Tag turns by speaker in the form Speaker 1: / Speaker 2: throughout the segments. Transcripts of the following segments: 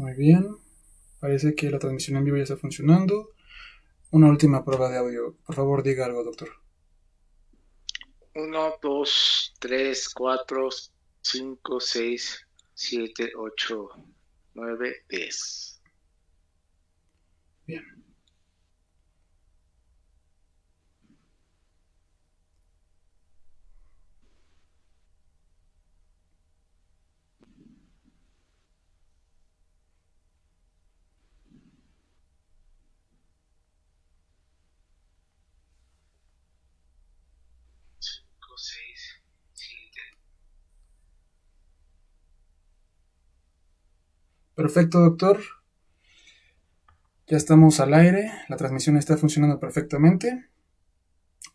Speaker 1: Muy bien. Parece que la transmisión en vivo ya está funcionando. Una última prueba de audio. Por favor, diga algo, doctor.
Speaker 2: Uno, 2, 3, 4, 5, 6, 7, 8, 9, 10.
Speaker 1: Bien.
Speaker 2: Cinco, seis, siete.
Speaker 1: Perfecto, doctor. Ya estamos al aire. La transmisión está funcionando perfectamente.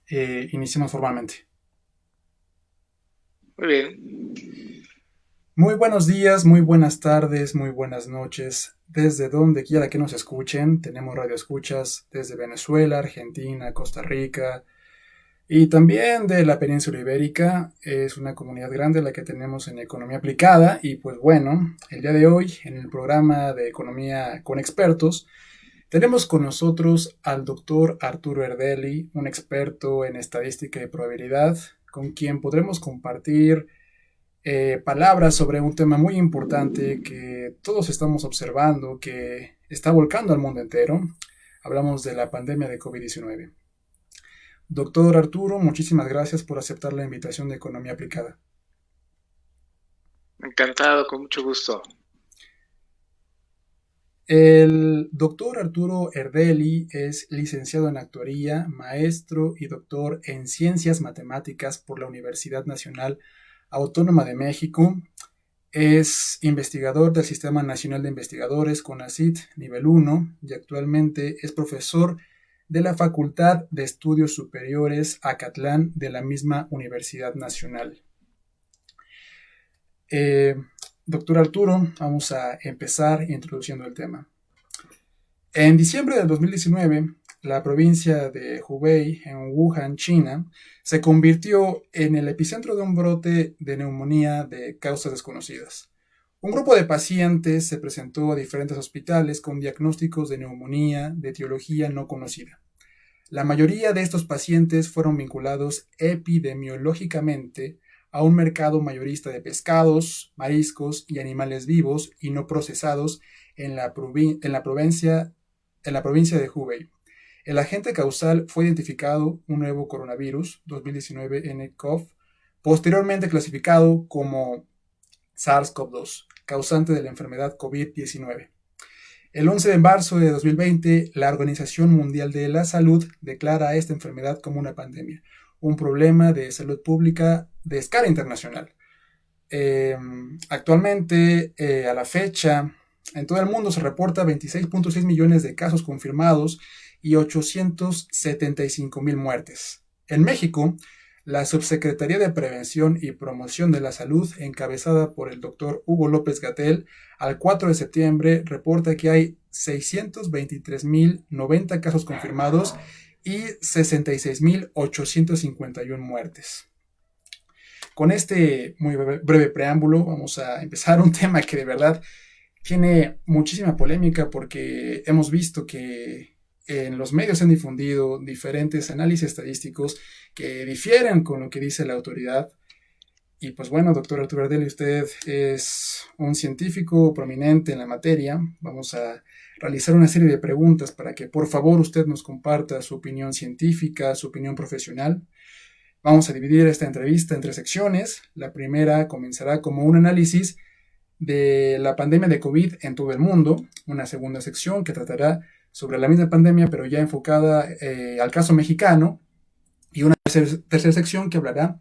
Speaker 1: Iniciemos formalmente.
Speaker 2: Muy bien.
Speaker 1: Muy buenos días, muy buenas tardes, muy buenas noches. Desde donde quiera que nos escuchen, tenemos radio escuchas desde Venezuela, Argentina, Costa Rica, y también de la península ibérica. Es una comunidad grande la que tenemos en economía aplicada. Y pues bueno, el día de hoy en el programa de economía con expertos tenemos con nosotros al doctor Arturo Erdeli, un experto en estadística y probabilidad, con quien podremos compartir palabras sobre un tema muy importante que todos estamos observando, que está volcando al mundo entero. Hablamos de la pandemia de COVID-19. Doctor Arturo, muchísimas gracias por aceptar la invitación de Economía Aplicada.
Speaker 2: Encantado, con mucho gusto.
Speaker 1: El doctor Arturo Erdeli es licenciado en actuaría, maestro y doctor en ciencias matemáticas por la Universidad Nacional Autónoma de México. Es investigador del Sistema Nacional de Investigadores CONACYT nivel 1 y actualmente es profesor de la Facultad de Estudios Superiores Acatlán de la misma Universidad Nacional. Eh, Doctor Arturo, vamos a empezar introduciendo el tema. En diciembre del 2019, la provincia de Hubei, en Wuhan, China, se convirtió en el epicentro de un brote de neumonía de causas desconocidas. Un grupo de pacientes se presentó a diferentes hospitales con diagnósticos de neumonía de etiología no conocida. La mayoría de estos pacientes fueron vinculados epidemiológicamente a un mercado mayorista de pescados, mariscos y animales vivos y no procesados en la, en la provincia de Hubei. El agente causal fue identificado un nuevo coronavirus 2019 nCoV, posteriormente clasificado como SARS-CoV-2, causante de la enfermedad COVID-19. El 11 de marzo de 2020, la Organización Mundial de la Salud declara a esta enfermedad como una pandemia, un problema de salud pública de escala internacional. Eh, Actualmente, a la fecha, en todo el mundo se reporta 26.6 millones de casos confirmados y 875,000 muertes. En México, la Subsecretaría de Prevención y Promoción de la Salud, encabezada por el doctor Hugo López Gatell, al 4 de septiembre reporta que hay 623,090 casos confirmados y 66,851 muertes. Con este muy breve preámbulo vamos a empezar un tema que de verdad tiene muchísima polémica porque hemos visto que en los medios se han difundido diferentes análisis estadísticos que difieren con lo que dice la autoridad. Y pues bueno, doctor Arturo Ardeli, usted es un científico prominente en la materia. Vamos a realizar una serie de preguntas para que por favor usted nos comparta su opinión científica, su opinión profesional. Vamos a dividir esta entrevista en tres secciones. La primera comenzará como un análisis de la pandemia de COVID en todo el mundo. Una segunda sección que tratará sobre la misma pandemia, pero ya enfocada al caso mexicano. Y una tercera sección que hablará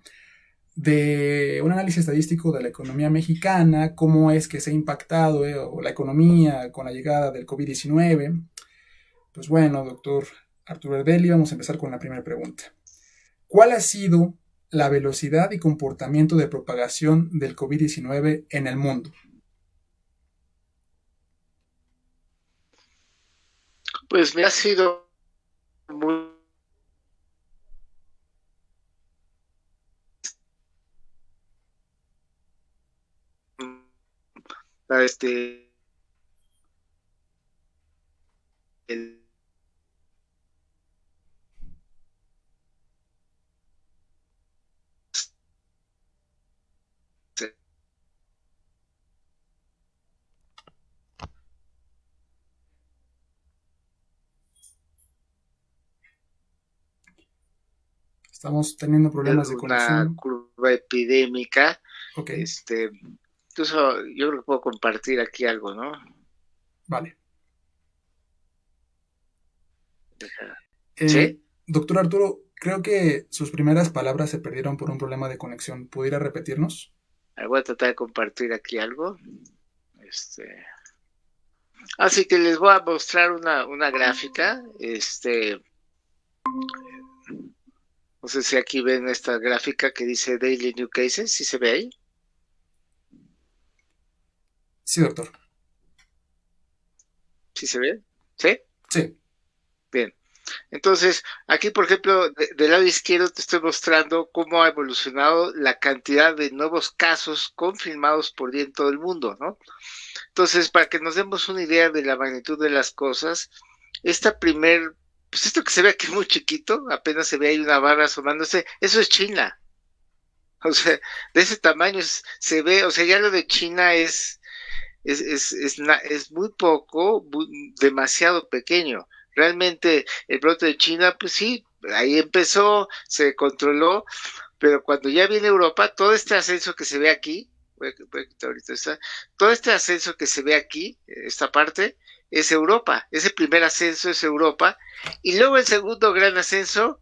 Speaker 1: de un análisis estadístico de la economía mexicana, cómo es que se ha impactado la economía con la llegada del COVID-19. Pues bueno, doctor Arturo Ardeli, vamos a empezar con la primera pregunta. ¿Cuál ha sido la velocidad y comportamiento de propagación del COVID-19 en el mundo?
Speaker 2: Pues me ha sido muy este el-
Speaker 1: Estamos teniendo problemas de
Speaker 2: una
Speaker 1: conexión.
Speaker 2: curva epidémica.
Speaker 1: Ok,
Speaker 2: Este, Incluso yo creo que puedo compartir aquí algo, ¿no?
Speaker 1: vale.
Speaker 2: ¿Sí?
Speaker 1: Doctor Arturo, creo que sus primeras palabras se perdieron por un problema de conexión. ¿Pudiera repetirnos?
Speaker 2: Voy a tratar de compartir aquí algo. Este, Así que les voy a mostrar una gráfica. No sé si aquí ven esta gráfica que dice Daily New Cases, ¿sí se ve ahí?
Speaker 1: Sí, doctor.
Speaker 2: ¿Sí se ve? ¿Sí?
Speaker 1: Sí.
Speaker 2: Bien. Entonces, aquí, por ejemplo, del lado izquierdo te estoy mostrando cómo ha evolucionado la cantidad de nuevos casos confirmados por día en todo el mundo, ¿no? Entonces, para que nos demos una idea de la magnitud de las cosas, pues esto que se ve aquí muy chiquito, apenas se ve ahí una barra asomándose, eso es China. O sea, de ese tamaño se ve, o sea, ya lo de China es muy poco, demasiado pequeño. Realmente el brote de China, pues sí, ahí empezó, se controló, pero cuando ya viene Europa, todo este ascenso que se ve aquí, ahorita está, todo este ascenso que se ve aquí, esta parte, es Europa. Ese primer ascenso es Europa. Y luego el segundo gran ascenso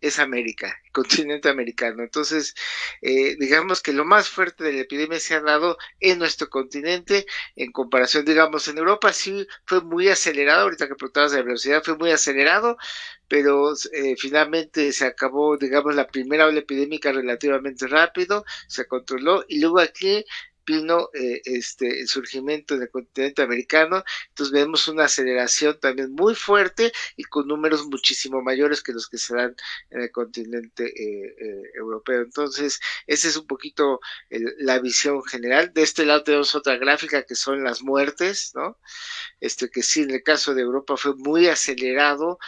Speaker 2: es América, el continente americano. Entonces, digamos que lo más fuerte de la epidemia se ha dado en nuestro continente, en comparación, digamos, en Europa sí fue muy acelerado, ahorita que preguntabas de la velocidad, fue muy acelerado, pero finalmente se acabó, digamos, la primera ola epidémica relativamente rápido, se controló, y luego aquí vino el surgimiento en el continente americano, entonces vemos una aceleración también muy fuerte y con números muchísimo mayores que los que se dan en el continente europeo. Entonces, esa es un poquito la visión general. De este lado tenemos otra gráfica que son las muertes, ¿no? Que sí, en el caso de Europa fue muy acelerado,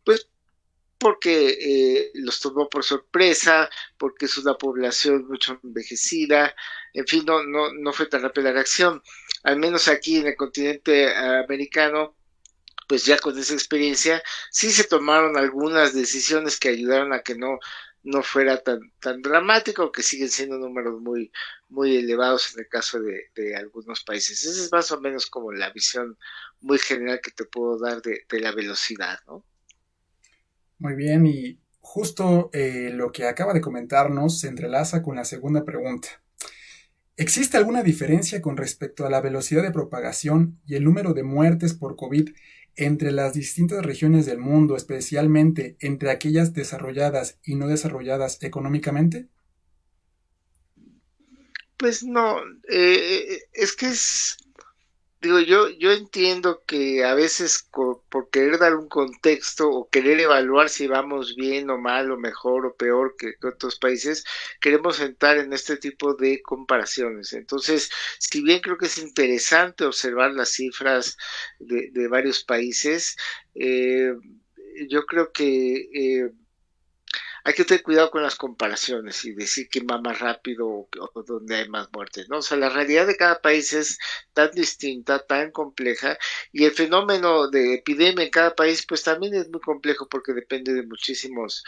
Speaker 2: pues porque los tomó por sorpresa, porque es una población mucho envejecida, en fin, no fue tan rápida la reacción. Al menos aquí en el continente americano, pues ya con esa experiencia, sí se tomaron algunas decisiones que ayudaron a que no fuera tan dramático, que siguen siendo números muy elevados en el caso de algunos países. Esa es más o menos como la visión muy general que te puedo dar de la velocidad, ¿no?
Speaker 1: Muy bien, y justo lo que acaba de comentarnos se entrelaza con la segunda pregunta. ¿Existe alguna diferencia con respecto a la velocidad de propagación y el número de muertes por COVID entre las distintas regiones del mundo, especialmente entre aquellas desarrolladas y no desarrolladas económicamente?
Speaker 2: Pues no, es que digo, yo entiendo que a veces por querer dar un contexto o querer evaluar si vamos bien o mal o mejor o peor que otros países, queremos entrar en este tipo de comparaciones. Entonces, si bien creo que es interesante observar las cifras de varios países, eh, yo creo que hay que tener cuidado con las comparaciones y decir quién va más rápido o dónde hay más muertes, ¿no? O sea, la realidad de cada país es tan distinta, tan compleja, y el fenómeno de epidemia en cada país, pues también es muy complejo porque depende de muchísimos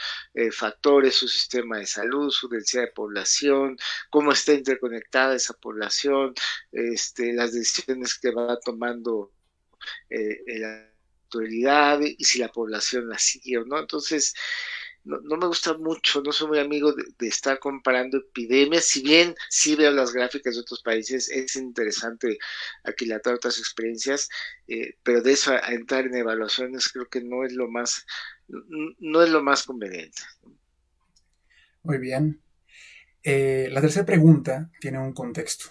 Speaker 2: factores, su sistema de salud, su densidad de población, cómo está interconectada esa población, las decisiones que va tomando la autoridad y si la población la sigue o no. Entonces, no me gusta mucho, no soy muy amigo de estar comparando epidemias, si bien sí veo las gráficas de otros países, es interesante aquilatar otras experiencias, pero de eso a entrar en evaluaciones creo que no es lo más conveniente.
Speaker 1: Muy bien. La tercera pregunta tiene un contexto.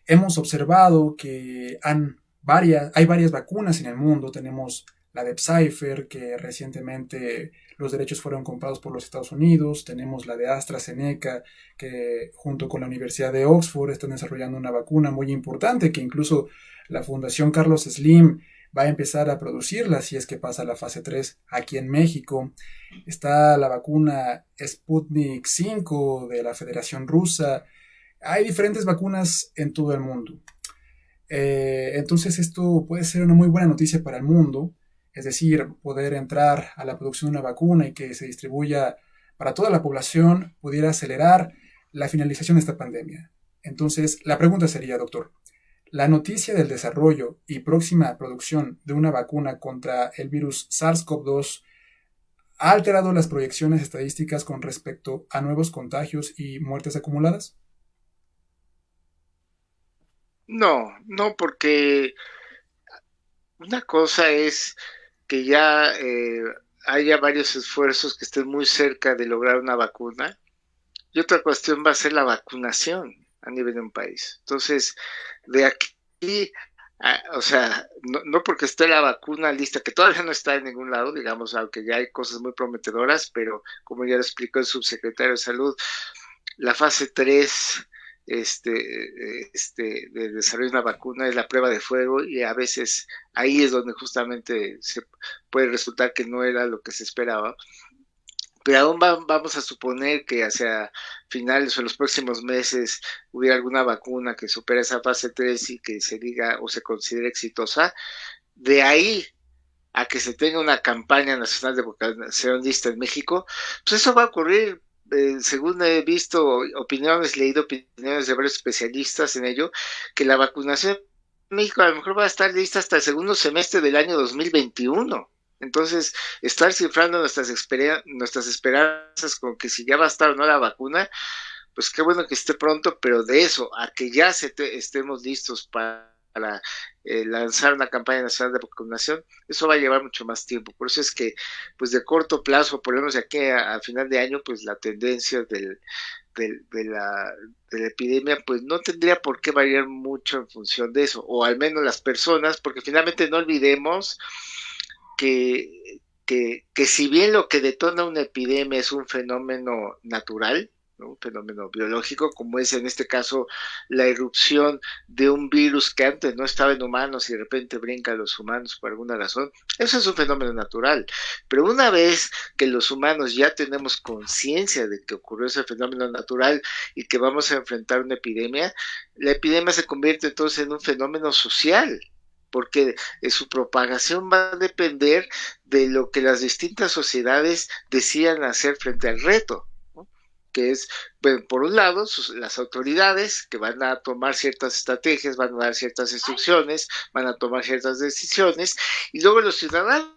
Speaker 1: Hemos observado que hay varias vacunas en el mundo. Tenemos la de Pfizer, que recientemente los derechos fueron comprados por los Estados Unidos. Tenemos la de AstraZeneca, que junto con la Universidad de Oxford están desarrollando una vacuna muy importante, que incluso la Fundación Carlos Slim va a empezar a producirla si es que pasa la fase 3 aquí en México. Está la vacuna Sputnik 5 de la Federación Rusa. Hay diferentes vacunas en todo el mundo. Entonces esto puede ser una muy buena noticia para el mundo, es decir, poder entrar a la producción de una vacuna y que se distribuya para toda la población pudiera acelerar la finalización de esta pandemia. Entonces, la pregunta sería, doctor, ¿la noticia del desarrollo y próxima producción de una vacuna contra el virus SARS-CoV-2 ha alterado las proyecciones estadísticas con respecto a nuevos contagios y muertes acumuladas?
Speaker 2: No, no, porque una cosa es que ya haya varios esfuerzos que estén muy cerca de lograr una vacuna, y otra cuestión va a ser la vacunación a nivel de un país. Entonces, de aquí, o sea, no porque esté la vacuna lista, que todavía no está en ningún lado, digamos, aunque ya hay cosas muy prometedoras, pero como ya lo explicó el subsecretario de Salud, la fase 3 de desarrollo de una vacuna es la prueba de fuego, y a veces ahí es donde justamente se puede resultar que no era lo que se esperaba, pero aún vamos a suponer que hacia finales o los próximos meses hubiera alguna vacuna que supere esa fase 3 y que se diga o se considere exitosa. De ahí a que se tenga una campaña nacional de vacunación lista en México, pues eso va a ocurrir, según he visto opiniones, leído opiniones de varios especialistas en ello, que la vacunación en México a lo mejor va a estar lista hasta el segundo semestre del año 2021. Entonces, estar cifrando nuestras esperanzas con que si ya va a estar o no la vacuna, pues qué bueno que esté pronto, pero de eso a que ya estemos listos para lanzar una campaña nacional de vacunación, eso va a llevar mucho más tiempo. Por eso es que, pues de corto plazo, por lo menos de aquí a final de año, pues la tendencia del, de, la, de la epidemia, pues no tendría por qué variar mucho en función de eso, o al menos las personas, porque finalmente no olvidemos que si bien lo que detona una epidemia es un fenómeno natural, ¿no? Un fenómeno biológico, como es en este caso la erupción de un virus que antes no estaba en humanos y de repente brinca a los humanos por alguna razón, eso es un fenómeno natural. Pero una vez que los humanos ya tenemos conciencia de que ocurrió ese fenómeno natural y que vamos a enfrentar una epidemia, la epidemia se convierte entonces en un fenómeno social, porque su propagación va a depender de lo que las distintas sociedades decidan hacer frente al reto, ¿no? Que es, bueno, por un lado, las autoridades que van a tomar ciertas estrategias, van a dar ciertas instrucciones, van a tomar ciertas decisiones, y luego los ciudadanos,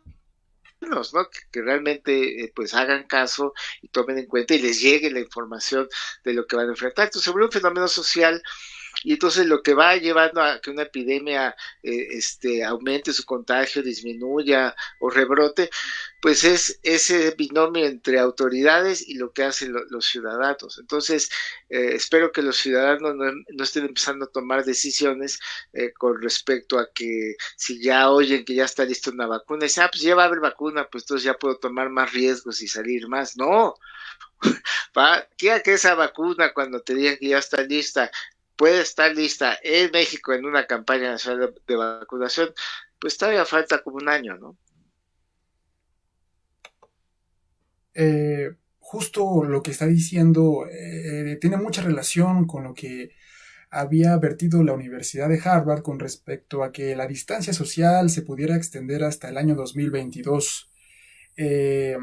Speaker 2: ¿no? Que realmente pues hagan caso y tomen en cuenta y les llegue la información de lo que van a enfrentar. Entonces, sobre un fenómeno social, y entonces lo que va llevando a que una epidemia aumente su contagio, disminuya o rebrote, pues es ese binomio entre autoridades y lo que hacen los ciudadanos. Entonces, espero que los ciudadanos no estén empezando a tomar decisiones con respecto a que si ya oyen que ya está lista una vacuna, y dicen, pues ya va a haber vacuna, pues entonces ya puedo tomar más riesgos y salir más. No, que esa vacuna cuando te digan que ya está lista, puede estar lista en México en una campaña nacional de vacunación, pues todavía falta como un año, ¿no?
Speaker 1: Justo lo que está diciendo tiene mucha relación con lo que había advertido la Universidad de Harvard con respecto a que la distancia social se pudiera extender hasta el año 2022. Eh,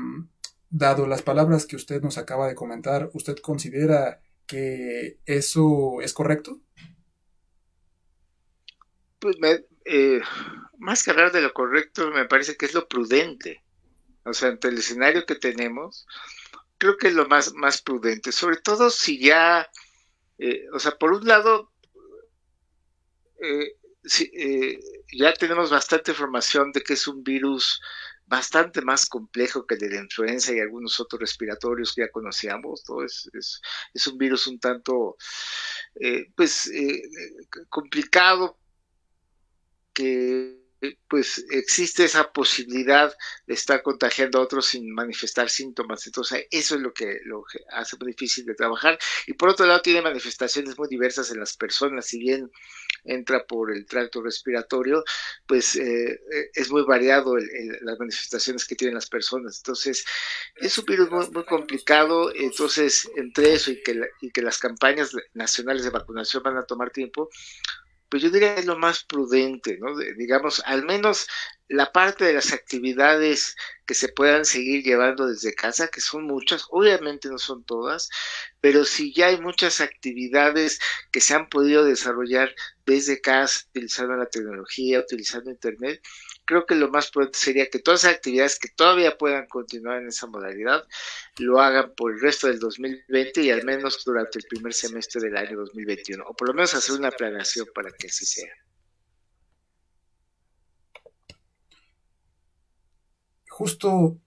Speaker 1: Dado las palabras que usted nos acaba de comentar, ¿usted considera que eso es correcto?
Speaker 2: Pues más que hablar de lo correcto, me parece que es lo prudente. O sea, ante el escenario que tenemos, creo que es lo más prudente, sobre todo si ya, o sea, por un lado, eh, si, ya tenemos bastante información de que es un virus bastante más complejo que el de la influenza y algunos otros respiratorios que ya conocíamos, ¿no? Es un virus un tanto, pues, complicado, que pues existe esa posibilidad de estar contagiando a otros sin manifestar síntomas. Entonces, eso es lo que hace muy difícil de trabajar. Y por otro lado, tiene manifestaciones muy diversas en las personas. Si bien entra por el tracto respiratorio, pues es muy variado las manifestaciones que tienen las personas. Entonces, es un virus muy, muy complicado. Entonces, entre eso y que las campañas nacionales de vacunación van a tomar tiempo, pues yo diría que es lo más prudente, ¿no? Digamos, al menos la parte de las actividades que se puedan seguir llevando desde casa, que son muchas, obviamente no son todas, pero si ya hay muchas actividades que se han podido desarrollar desde casa, utilizando la tecnología, utilizando internet, creo que lo más prudente sería que todas las actividades que todavía puedan continuar en esa modalidad lo hagan por el resto del 2020 y al menos durante el primer semestre del año 2021, o por lo menos hacer una planeación para que así sea.
Speaker 1: Justo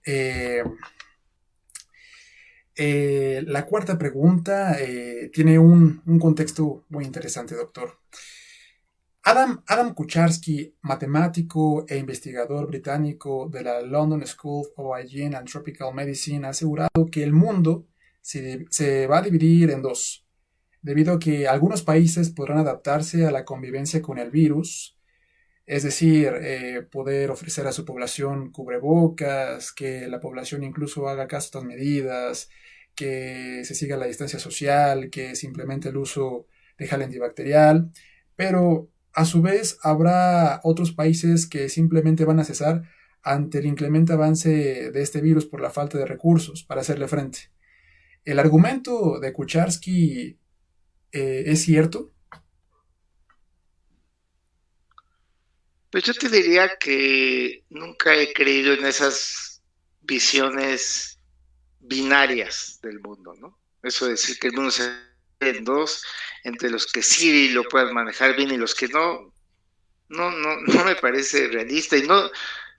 Speaker 1: la cuarta pregunta tiene un contexto muy interesante, doctor. Adam Kucharski, matemático e investigador británico de la London School of Hygiene and Tropical Medicine, ha asegurado que el mundo se va a dividir en dos, debido a que algunos países podrán adaptarse a la convivencia con el virus, es decir, poder ofrecer a su población cubrebocas, que la población incluso haga caso a estas medidas, que se siga la distancia social, que simplemente el uso de gel antibacterial, pero a su vez habrá otros países que simplemente van a cesar ante el inclemente avance de este virus por la falta de recursos para hacerle frente. El argumento de Kucharski es cierto.
Speaker 2: Pues yo te diría que nunca he creído en esas visiones binarias del mundo, ¿no? Eso de decir que el mundo se divide en dos, entre los que sí lo puedan manejar bien y los que no, no me parece realista. Y no,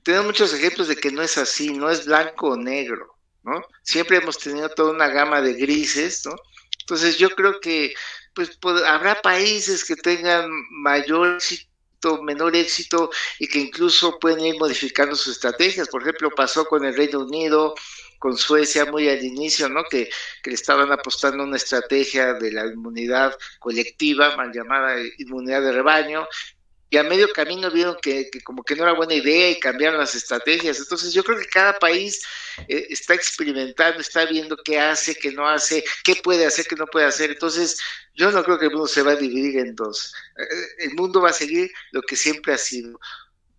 Speaker 2: tenemos muchos ejemplos de que no es así, no es blanco o negro, ¿no? Siempre hemos tenido toda una gama de grises, ¿no? Entonces yo creo que habrá países que tengan mayor éxito, menor éxito y que incluso pueden ir modificando sus estrategias. Por ejemplo, pasó con el Reino Unido, con Suecia muy al inicio, ¿no? Que le estaban apostando a una estrategia de la inmunidad colectiva, mal llamada inmunidad de rebaño, y a medio camino vieron que como que no era buena idea y cambiaron las estrategias. Entonces yo creo que cada país está experimentando, está viendo qué hace, qué no hace, qué puede hacer, qué no puede hacer. Entonces yo no creo que el mundo se va a dividir en dos. El mundo va a seguir lo que siempre ha sido,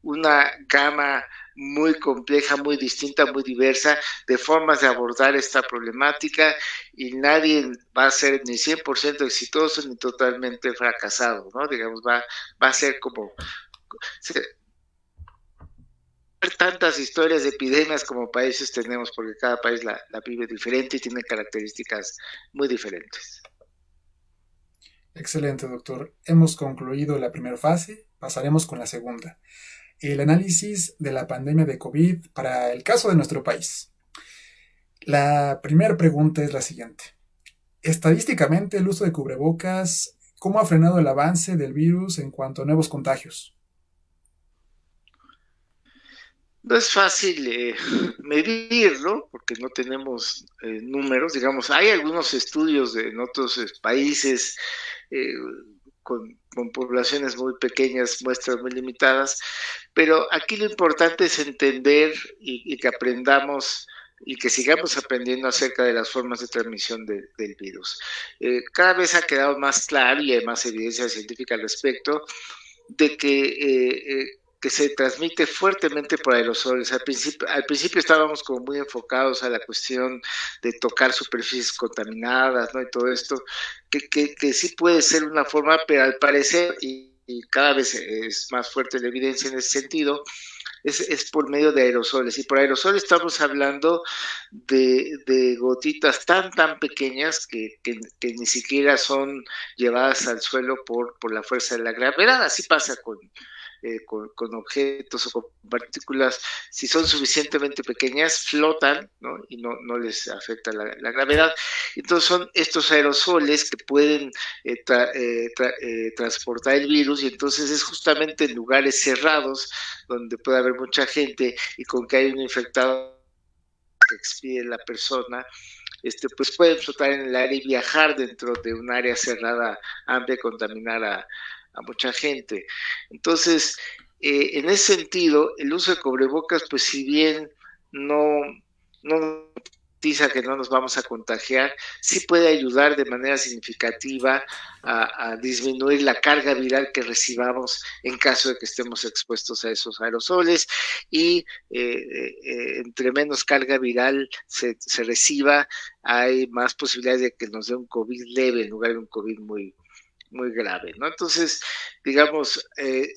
Speaker 2: una gama muy compleja, muy distinta, muy diversa de formas de abordar esta problemática y nadie va a ser ni 100% exitoso ni totalmente fracasado, ¿no? Digamos, va a ser como tantas historias de epidemias como países tenemos, porque cada país la vive diferente y tiene características muy diferentes.
Speaker 1: Excelente, doctor. Hemos concluido la primera fase, pasaremos con la segunda. El análisis de la pandemia de COVID para el caso de nuestro país. La primera pregunta es la siguiente. Estadísticamente, el uso de cubrebocas, ¿cómo ha frenado el avance del virus en cuanto a nuevos contagios?
Speaker 2: No es fácil medirlo porque no tenemos números, digamos, hay algunos estudios en otros países eh, con poblaciones muy pequeñas, muestras muy limitadas, pero aquí lo importante es entender y que aprendamos y que sigamos aprendiendo acerca de las formas de transmisión del virus. Cada vez ha quedado más claro y hay más evidencia científica al respecto de que se transmite fuertemente por aerosoles. Al principio estábamos como muy enfocados a la cuestión de tocar superficies contaminadas, ¿no? Y todo esto, que sí puede ser una forma, pero al parecer, y cada vez es más fuerte la evidencia en ese sentido, es por medio de aerosoles. Y por aerosoles estamos hablando de gotitas tan pequeñas que ni siquiera son llevadas al suelo por la fuerza de la gravedad. Así pasa con objetos o con partículas, si son suficientemente pequeñas, flotan, ¿no? Y no les afecta la gravedad. Entonces son estos aerosoles que pueden transportar el virus, y entonces es justamente en lugares cerrados donde puede haber mucha gente, y con que hay un infectado que expide la persona, pues pueden flotar en el aire y viajar dentro de un área cerrada amplia y contaminar a mucha gente. Entonces, en ese sentido, el uso de cubrebocas, pues si bien no garantiza que no nos vamos a contagiar, sí puede ayudar de manera significativa a disminuir la carga viral que recibamos en caso de que estemos expuestos a esos aerosoles, y entre menos carga viral se reciba, hay más posibilidades de que nos dé un COVID leve en lugar de un COVID muy grave, ¿no? Entonces, digamos,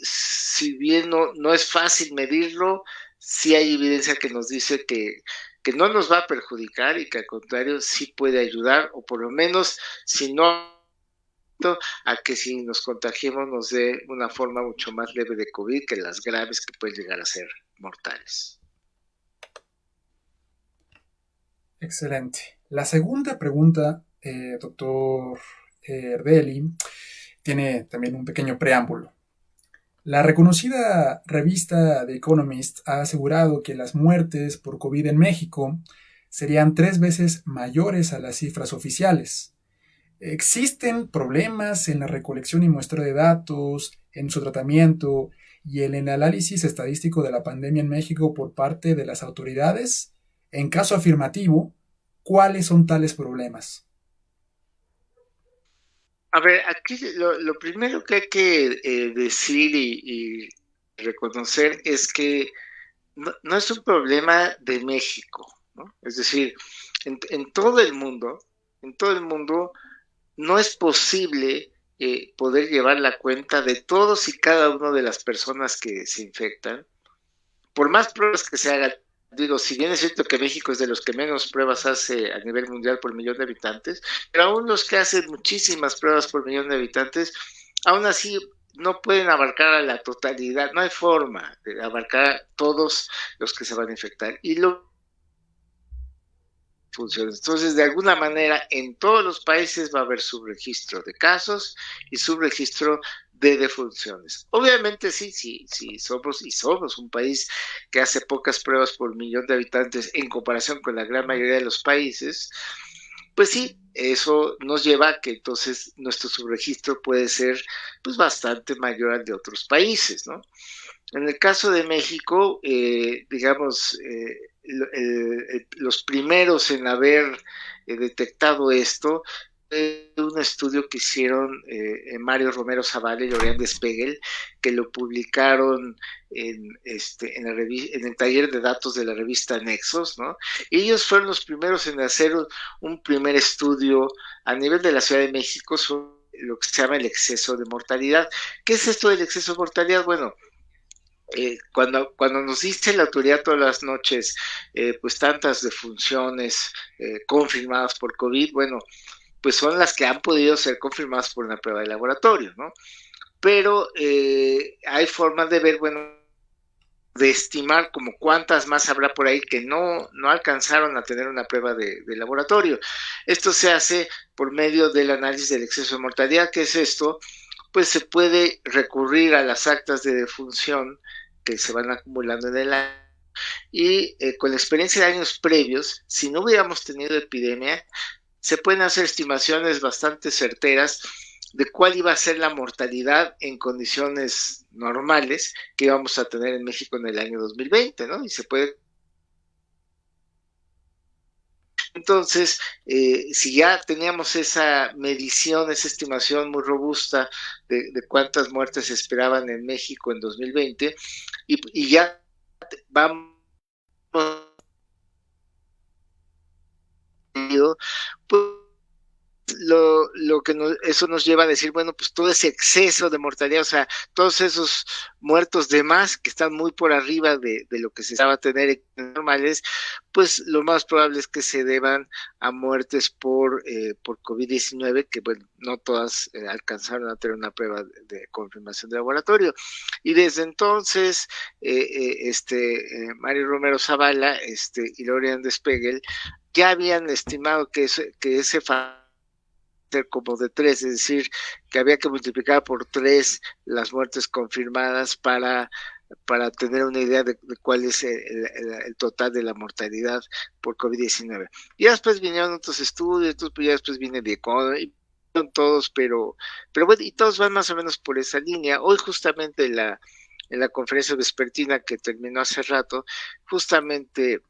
Speaker 2: si bien no es fácil medirlo, sí hay evidencia que nos dice que no nos va a perjudicar y que al contrario sí puede ayudar, o por lo menos, si no, a que si nos contagiemos nos dé una forma mucho más leve de COVID que las graves que pueden llegar a ser mortales.
Speaker 1: Excelente. La segunda pregunta, doctor Ardeli, tiene también un pequeño preámbulo. La reconocida revista The Economist ha asegurado que las muertes por COVID en México serían 3 veces mayores a las cifras oficiales. ¿Existen problemas en la recolección y muestreo de datos, en su tratamiento y en el análisis estadístico de la pandemia en México por parte de las autoridades? En caso afirmativo, ¿cuáles son tales problemas?
Speaker 2: A ver, aquí lo primero que hay que decir y reconocer es que no es un problema de México, ¿no? Es decir, en todo el mundo, no es posible poder llevar la cuenta de todos y cada una de las personas que se infectan, por más pruebas que se hagan. Digo, si bien es cierto que México es de los que menos pruebas hace a nivel mundial por millón de habitantes, pero aún los que hacen muchísimas pruebas por millón de habitantes, aún así no pueden abarcar a la totalidad, no hay forma de abarcar a todos los que se van a infectar. Y lo funciones. Entonces, de alguna manera, en todos los países va a haber subregistro de casos y subregistro de defunciones. Obviamente sí, somos un país que hace pocas pruebas por millón de habitantes en comparación con la gran mayoría de los países, pues sí, eso nos lleva a que entonces nuestro subregistro puede ser pues bastante mayor al de otros países, ¿no? En el caso de México, digamos, los primeros en haber detectado esto un estudio que hicieron Mario Romero Zavala y Orián Despegel, que lo publicaron en el taller de datos de la revista Nexos, ¿no? Y ellos fueron los primeros en hacer un primer estudio a nivel de la Ciudad de México sobre lo que se llama el exceso de mortalidad. ¿Qué es esto del exceso de mortalidad? Bueno, cuando nos dice la autoridad todas las noches, pues tantas defunciones confirmadas por COVID, bueno, pues son las que han podido ser confirmadas por una prueba de laboratorio, ¿no? Pero hay formas de ver, bueno, de estimar como cuántas más habrá por ahí que no alcanzaron a tener una prueba de laboratorio. Esto se hace por medio del análisis del exceso de mortalidad. ¿Qué es esto? Pues se puede recurrir a las actas de defunción que se van acumulando en el año, y con la experiencia de años previos, si no hubiéramos tenido epidemia, se pueden hacer estimaciones bastante certeras de cuál iba a ser la mortalidad en condiciones normales que íbamos a tener en México en el año 2020, ¿no? Y se puede. Entonces, si ya teníamos esa medición, esa estimación muy robusta de cuántas muertes se esperaban en México en 2020, y ya vamos, pues lo que eso nos lleva a decir, bueno, pues todo ese exceso de mortalidad, o sea, todos esos muertos de más que están muy por arriba de lo que se estaba a tener en normales, pues lo más probable es que se deban a muertes por COVID-19, que bueno, no todas alcanzaron a tener una prueba de confirmación de laboratorio. Y desde entonces, Mario Romero Zavala y Lorian Despegel ya habían estimado que ese factor como de 3, es decir, que había que multiplicar por 3 las muertes confirmadas para tener una idea de cuál es el total de la mortalidad por COVID-19. Y después vinieron otros estudios, ya después viene The Economist, todos, pero bueno, y todos van más o menos por esa línea. Hoy justamente en la conferencia vespertina que terminó hace rato, justamente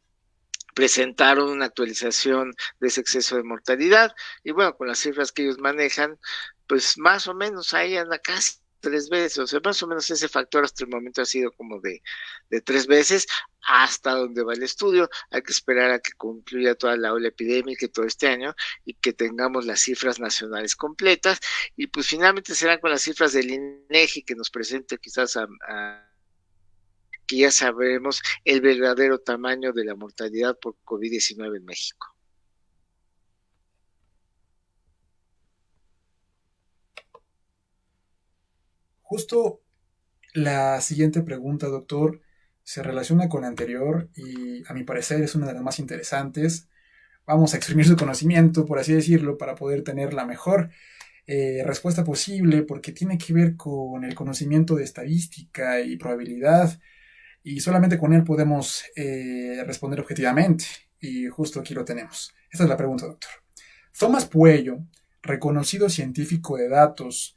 Speaker 2: presentaron una actualización de ese exceso de mortalidad y bueno, con las cifras que ellos manejan, pues más o menos ahí anda casi 3 veces, o sea, más o menos ese factor hasta el momento ha sido como de 3 veces hasta donde va el estudio. Hay que esperar a que concluya toda la ola epidémica todo este año y que tengamos las cifras nacionales completas y pues finalmente serán con las cifras del INEGI que nos presente quizás que ya sabremos el verdadero tamaño de la mortalidad por COVID-19 en México.
Speaker 1: Justo la siguiente pregunta, doctor, se relaciona con la anterior y a mi parecer es una de las más interesantes. Vamos a exprimir su conocimiento, por así decirlo, para poder tener la mejor respuesta posible, porque tiene que ver con el conocimiento de estadística y probabilidad, y solamente con él podemos responder objetivamente, y justo aquí lo tenemos. Esta es la pregunta, doctor. Thomas Puello, reconocido científico de datos,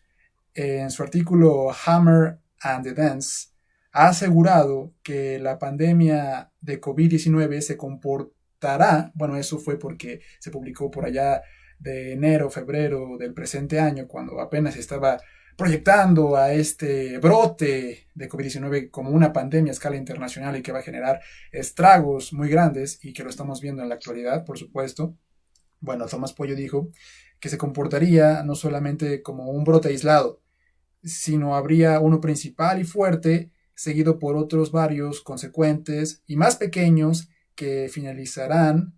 Speaker 1: en su artículo Hammer and the Dance, ha asegurado que la pandemia de COVID-19 se comportará, bueno, eso fue porque se publicó por allá de enero, febrero del presente año, cuando apenas estaba proyectando a este brote de COVID-19 como una pandemia a escala internacional y que va a generar estragos muy grandes y que lo estamos viendo en la actualidad, por supuesto. Bueno, Thomas Puello dijo que se comportaría no solamente como un brote aislado, sino habría uno principal y fuerte, seguido por otros varios consecuentes y más pequeños que finalizarán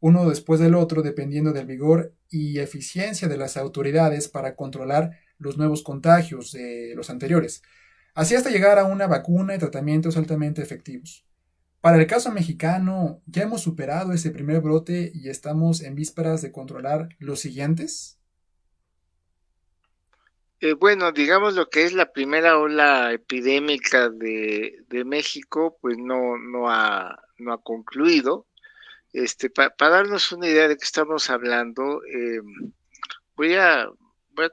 Speaker 1: uno después del otro dependiendo del vigor y eficiencia de las autoridades para controlar los nuevos contagios de los anteriores, así hasta llegar a una vacuna y tratamientos altamente efectivos. Para el caso mexicano, ¿ya hemos superado ese primer brote y estamos en vísperas de controlar los siguientes?
Speaker 2: Bueno, digamos lo que es la primera ola epidémica de México, pues no ha concluido. Para darnos una idea de qué estamos hablando, voy a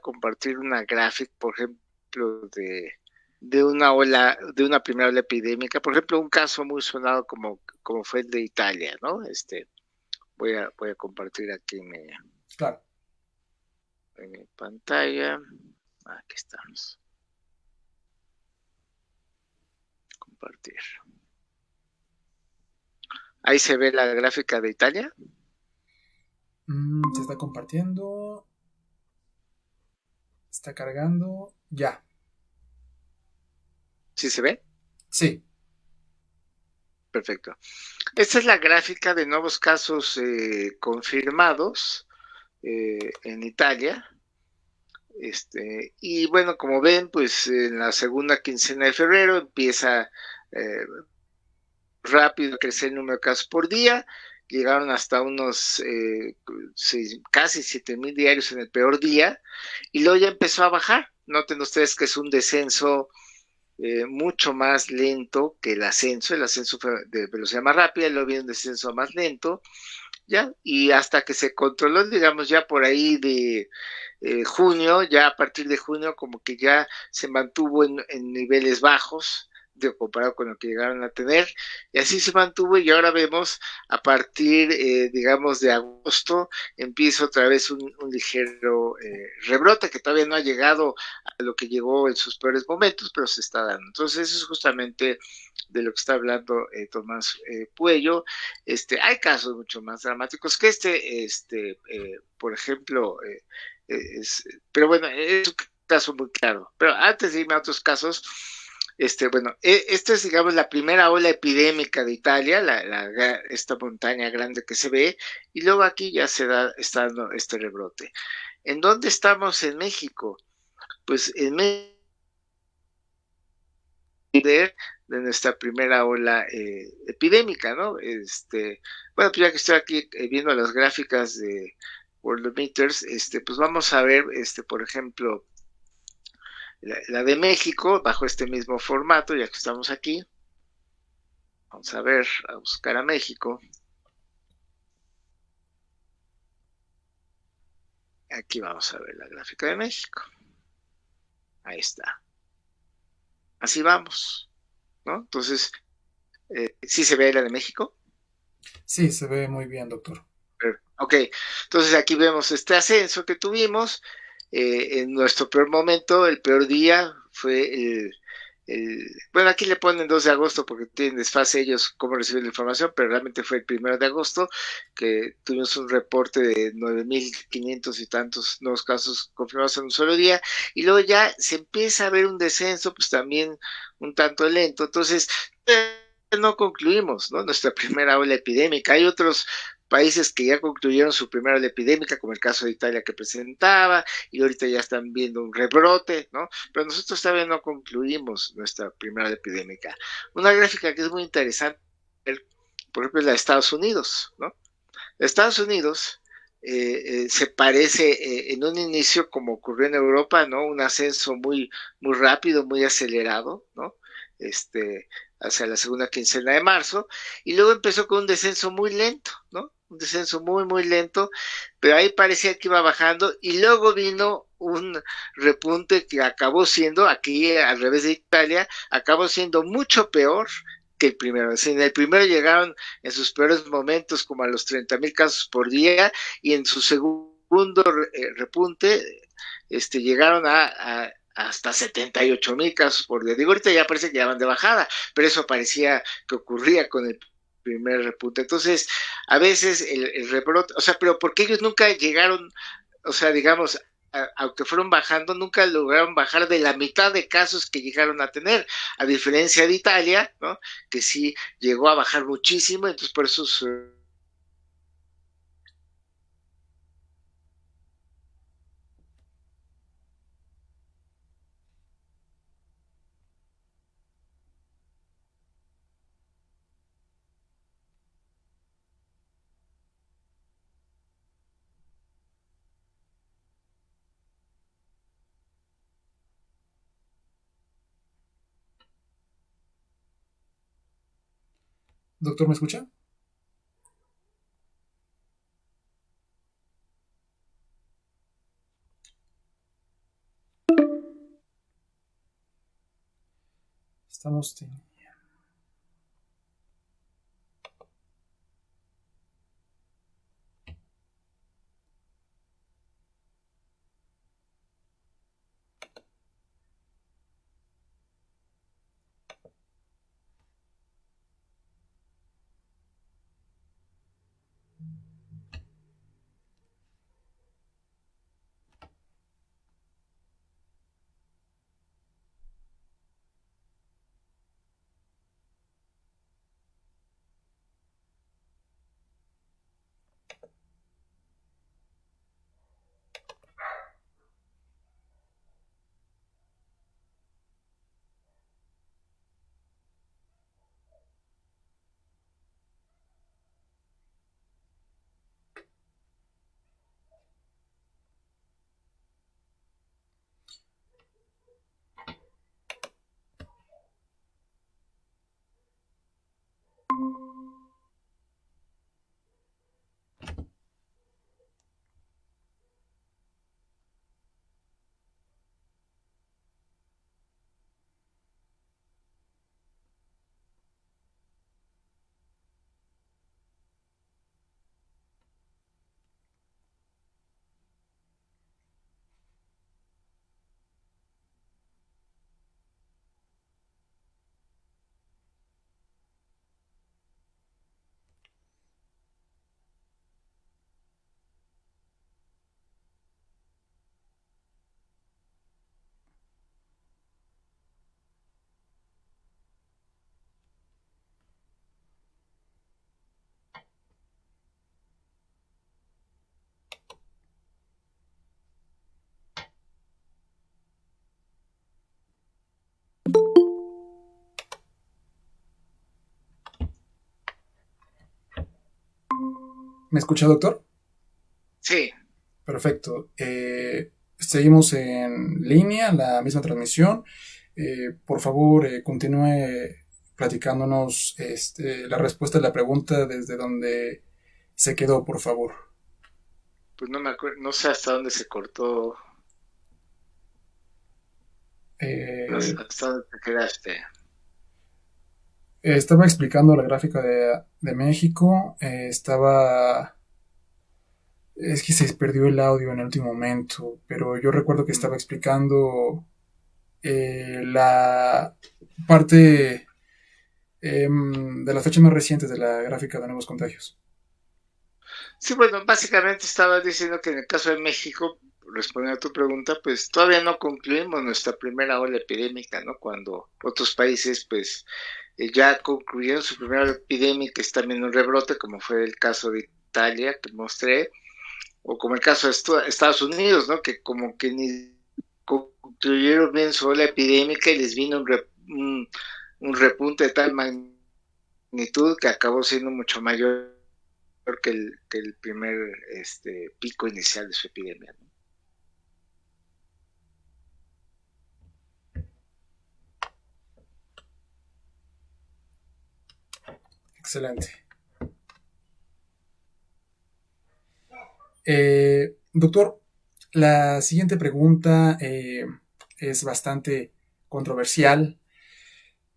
Speaker 2: compartir una gráfica, por ejemplo, de una primera ola epidémica, por ejemplo, un caso muy sonado como fue el de Italia, ¿no? Voy a compartir aquí
Speaker 1: Claro.
Speaker 2: en mi pantalla. Aquí estamos. Compartir. Ahí se ve la gráfica de Italia.
Speaker 1: Se está compartiendo. Está cargando. Ya.
Speaker 2: ¿Sí se ve?
Speaker 1: Sí.
Speaker 2: Perfecto. Esta es la gráfica de nuevos casos confirmados en Italia. Y bueno, como ven, pues en la segunda quincena de febrero empieza rápido a crecer el número de casos por día. Llegaron hasta unos casi 7,000 diarios en el peor día y luego ya empezó a bajar. Noten ustedes que es un descenso mucho más lento que el ascenso fue de velocidad más rápida y luego viene un descenso más lento, ¿ya? Y hasta que se controló, digamos, ya por ahí de junio, ya a partir de junio como que ya se mantuvo en niveles bajos, comparado con lo que llegaron a tener, y así se mantuvo y ahora vemos a partir, digamos, de agosto, empieza otra vez un ligero nuevo rebrote que todavía no ha llegado a lo que llegó en sus peores momentos, pero se está dando. Entonces eso es justamente de lo que está hablando Tomás Puello. Hay casos mucho más dramáticos que por ejemplo, pero bueno, es un caso muy claro. Pero antes de irme a otros casos, bueno, esta es, digamos, la primera ola epidémica de Italia, esta montaña grande que se ve, y luego aquí ya está dando este rebrote. ¿En dónde estamos en México? Pues en México de nuestra primera ola epidémica, ¿no? Bueno, pues ya que estoy aquí viendo las gráficas de Worldometers, pues vamos a ver, por ejemplo, la de México, bajo este mismo formato, ya que estamos aquí. Vamos a ver, a buscar a México. Aquí vamos a ver la gráfica de México. Ahí está. Así vamos, ¿no? Entonces, ¿sí se ve la de México?
Speaker 1: Sí, se ve muy bien, doctor.
Speaker 2: Ok, entonces aquí vemos este ascenso que tuvimos. En nuestro peor momento, el peor día fue bueno, aquí le ponen 2 de agosto porque tienen desfase ellos cómo reciben la información, pero realmente fue el 1 de agosto que tuvimos un reporte de 9.500 y tantos nuevos casos confirmados en un solo día, y luego ya se empieza a ver un descenso, pues también un tanto lento. Entonces, no concluimos, ¿no? Nuestra primera ola epidémica. Hay otros países que ya concluyeron su primera ola epidémica, como el caso de Italia que presentaba, y ahorita ya están viendo un rebrote, ¿no? Pero nosotros todavía no concluimos nuestra primera ola epidémica. Una gráfica que es muy interesante, por ejemplo, es la de Estados Unidos, ¿no? Estados Unidos se parece en un inicio, como ocurrió en Europa, ¿no? Un ascenso muy, muy rápido, muy acelerado, ¿no? Hacia la segunda quincena de marzo, y luego empezó con un descenso muy lento, ¿no? Un descenso muy, muy lento, pero ahí parecía que iba bajando, y luego vino un repunte que acabó siendo, aquí al revés de Italia, acabó siendo mucho peor que el primero. Es decir, en el primero llegaron en sus peores momentos como a los 30,000 casos por día, y en su segundo repunte llegaron a hasta 78,000 casos por día. Digo, ahorita ya parece que ya van de bajada, pero eso parecía que ocurría con el primer repunte. Entonces, a veces el rebrote, o sea, pero porque ellos nunca llegaron, o sea, digamos, aunque fueron bajando, nunca lograron bajar de la mitad de casos que llegaron a tener, a diferencia de Italia, ¿no? Que sí llegó a bajar muchísimo, entonces por eso
Speaker 1: Doctor, ¿me escucha? Estamos teniendo... ¿Me escucha, doctor?
Speaker 2: Sí,
Speaker 1: Perfecto. Seguimos en línea, la misma transmisión. Por favor, continúe platicándonos la respuesta a la pregunta desde donde se quedó, por favor.
Speaker 2: pues no me acuerdo, no sé hasta dónde se cortó,
Speaker 1: Eh,
Speaker 2: hasta dónde te quedaste.
Speaker 1: Estaba explicando la gráfica de México. Es que se perdió el audio en el último momento, pero yo recuerdo que estaba explicando la parte de las fechas más recientes de la gráfica de nuevos contagios.
Speaker 2: Sí, bueno, básicamente estaba diciendo que en el caso de México, respondiendo a tu pregunta, pues todavía no concluimos nuestra primera ola epidémica, ¿no? Cuando otros países, pues, ya concluyeron su primera ola epidémica, es también un rebrote, como fue el caso de Italia, que mostré, o como el caso de Estados Unidos, ¿no? Que como que ni concluyeron bien su ola epidémica y les vino un repunte de tal magnitud que acabó siendo mucho mayor que el primer pico inicial de su epidemia, ¿no?
Speaker 1: Excelente. Doctor, la siguiente pregunta es bastante controversial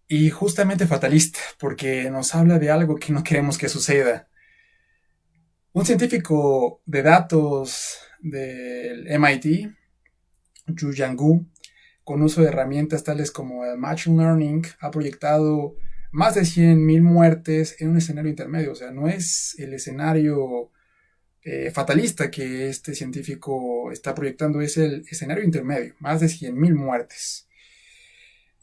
Speaker 1: y justamente fatalista, porque nos habla de algo que no queremos que suceda. Un científico de datos del MIT, Yu Yang, con uso de herramientas tales como el Machine Learning, ha proyectado más de 100.000 muertes en un escenario intermedio. O sea, no es el escenario fatalista que este científico está proyectando, es el escenario intermedio, más de 100.000 muertes.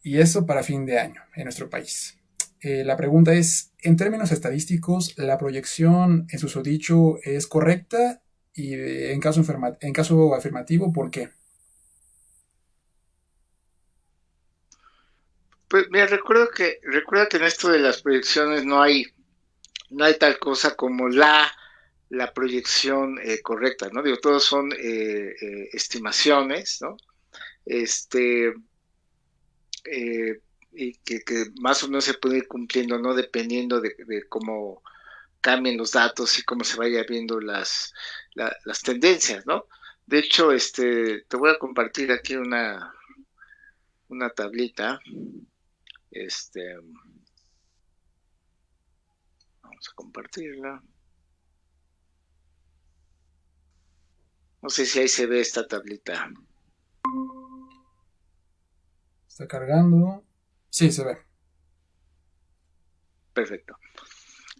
Speaker 1: Y eso para fin de año en nuestro país. La pregunta es, en términos estadísticos, ¿la proyección en susodicho es correcta? Y en caso afirmativo, ¿por qué?
Speaker 2: Pues mira, recuerda que en esto de las proyecciones no hay tal cosa como la proyección correcta, ¿no? Digo, todos son estimaciones, ¿no? Este, eh, y que más o menos se puede ir cumpliendo, ¿no? Dependiendo de cómo cambien los datos y cómo se vaya viendo las tendencias, ¿no? De hecho, te voy a compartir aquí una tablita, este, vamos a compartirla. No sé si ahí se ve esta tablita.
Speaker 1: ¿Está cargando? Sí, se ve.
Speaker 2: Perfecto.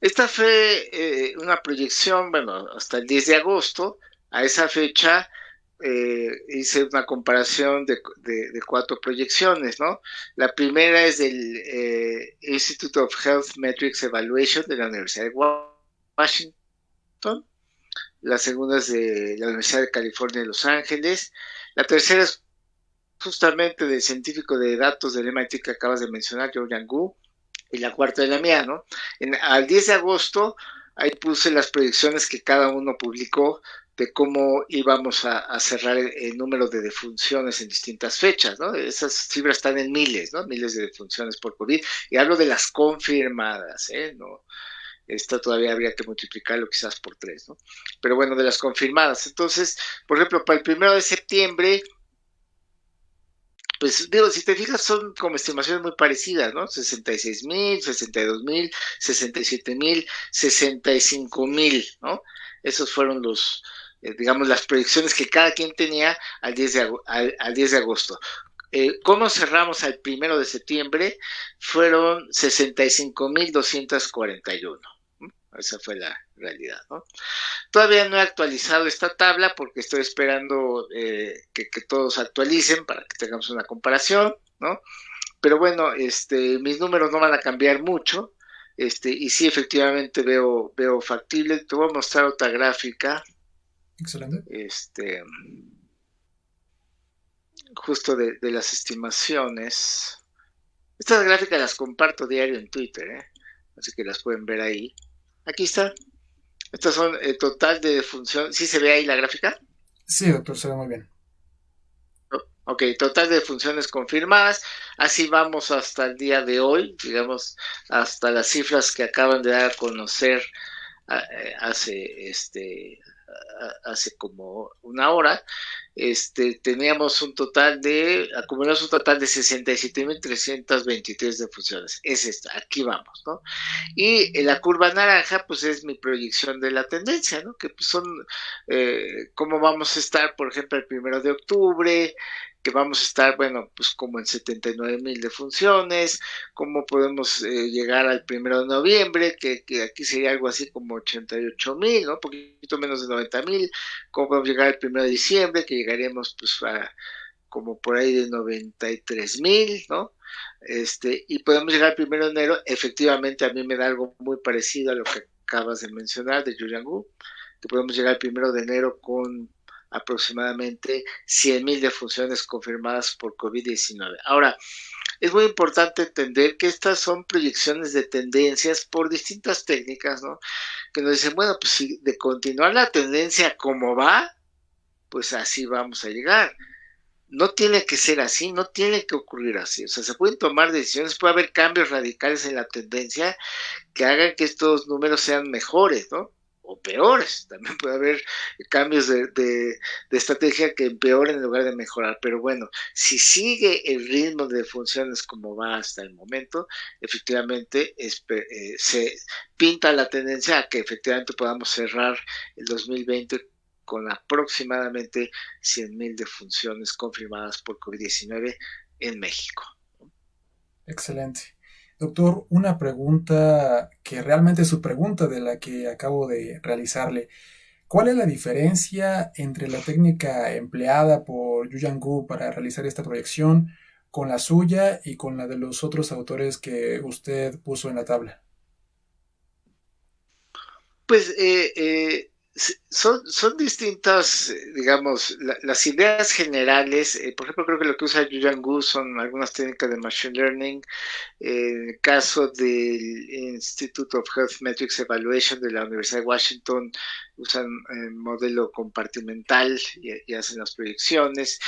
Speaker 2: Esta fue una proyección, bueno, hasta el 10 de agosto. A esa fecha hice una comparación de cuatro proyecciones, ¿no? La primera es del Institute of Health Metrics Evaluation de la Universidad de Washington. La segunda es de la Universidad de California de Los Ángeles. La tercera es justamente del científico de datos del MIT que acabas de mencionar, Joe Yang, y la cuarta de la mía, ¿no? Al 10 de agosto, ahí puse las proyecciones que cada uno publicó de cómo íbamos a cerrar el número de defunciones en distintas fechas, ¿no? Esas cifras están en miles, ¿no? Miles de defunciones por COVID. Y hablo de las confirmadas, ¿eh? No, esta todavía habría que multiplicarlo quizás por 3, ¿no? Pero bueno, de las confirmadas. Entonces, por ejemplo, para el 1 de septiembre, pues digo, si te fijas, son como estimaciones muy parecidas, ¿no? 66,000, 62,000, 67,000, 65,000, ¿no? Esos fueron digamos, las proyecciones que cada quien tenía al 10 de agosto. ¿Cómo cerramos al 1 de septiembre? Fueron 65,241. Esa fue la realidad, ¿no? Todavía no he actualizado esta tabla porque estoy esperando que todos actualicen para que tengamos una comparación, ¿no? Pero bueno, mis números no van a cambiar mucho, y sí, efectivamente veo factible. Te voy a mostrar otra gráfica,
Speaker 1: Excelente.
Speaker 2: Justo de las estimaciones. Estas gráficas las comparto diario en Twitter, ¿eh? Así que las pueden ver ahí. Aquí está. Estas son total de función. ¿Sí se ve ahí la gráfica?
Speaker 1: Sí, doctor, se ve muy bien.
Speaker 2: Ok, total de funciones confirmadas. Así vamos hasta el día de hoy, digamos, hasta las cifras que acaban de dar a conocer hace hace como una hora. Teníamos un total de, acumulamos un total de 67.323 defunciones. Es esta, aquí vamos, ¿no? Y la curva naranja, pues es mi proyección de la tendencia, ¿no? Que pues, son cómo vamos a estar, por ejemplo, el 1 de octubre, que vamos a estar, bueno, pues como en 79.000 defunciones, cómo podemos llegar al 1 de noviembre, que aquí sería algo así como 88.000, ¿no? Un poquito menos de 90.000, cómo podemos llegar al 1 de diciembre, que llegaremos pues a como por ahí de 93.000, ¿no? Y podemos llegar al 1 de enero, efectivamente a mí me da algo muy parecido a lo que acabas de mencionar de Yuyangu, que podemos llegar al 1 de enero con aproximadamente 100.000 defunciones confirmadas por COVID-19. Ahora, es muy importante entender que estas son proyecciones de tendencias por distintas técnicas, ¿no? Que nos dicen, bueno, pues si de continuar la tendencia como va, pues así vamos a llegar. No tiene que ser así, no tiene que ocurrir así. O sea, se pueden tomar decisiones, puede haber cambios radicales en la tendencia que hagan que estos números sean mejores, ¿no? O peores. También puede haber cambios de estrategia que empeoren en lugar de mejorar. Pero bueno, si sigue el ritmo de funciones como va hasta el momento, efectivamente se pinta la tendencia a que efectivamente podamos cerrar el 2020 con aproximadamente 100.000 defunciones confirmadas por COVID-19 en México.
Speaker 1: Excelente. Doctor, una pregunta que realmente es su pregunta de la que acabo de realizarle. ¿Cuál es la diferencia entre la técnica empleada por Yu Yang para realizar esta proyección con la suya y con la de los otros autores que usted puso en la tabla?
Speaker 2: Pues son distintas, digamos, las ideas generales. Por ejemplo, creo que lo que usa Yu Yang son algunas técnicas de Machine Learning. En el caso del Institute of Health Metrics Evaluation de la Universidad de Washington, usan modelo compartimental y hacen las proyecciones.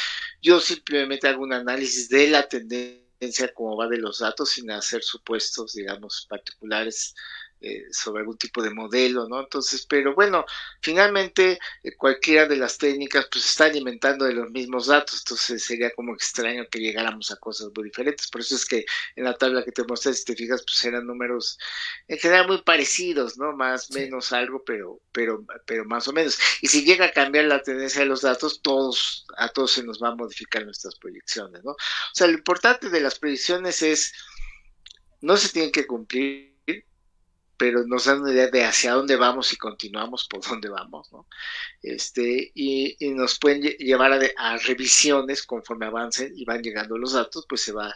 Speaker 2: Yo simplemente hago un análisis de la tendencia como va de los datos sin hacer supuestos, digamos, particulares sobre algún tipo de modelo, ¿no? Entonces, pero bueno, finalmente cualquiera de las técnicas pues está alimentando de los mismos datos, entonces sería como extraño que llegáramos a cosas muy diferentes. Por eso es que en la tabla que te mostré, si te fijas, pues eran números en general muy parecidos, ¿no? Más,
Speaker 1: Sí.
Speaker 2: menos algo, pero más o menos. Y si llega a cambiar la tendencia de los datos, a todos se nos va a modificar nuestras proyecciones, ¿no? O sea, lo importante de las proyecciones es, no se tienen que cumplir, pero nos dan una idea de hacia dónde vamos y continuamos por dónde vamos, ¿no? Y nos pueden llevar a revisiones conforme avancen y van llegando los datos, pues se va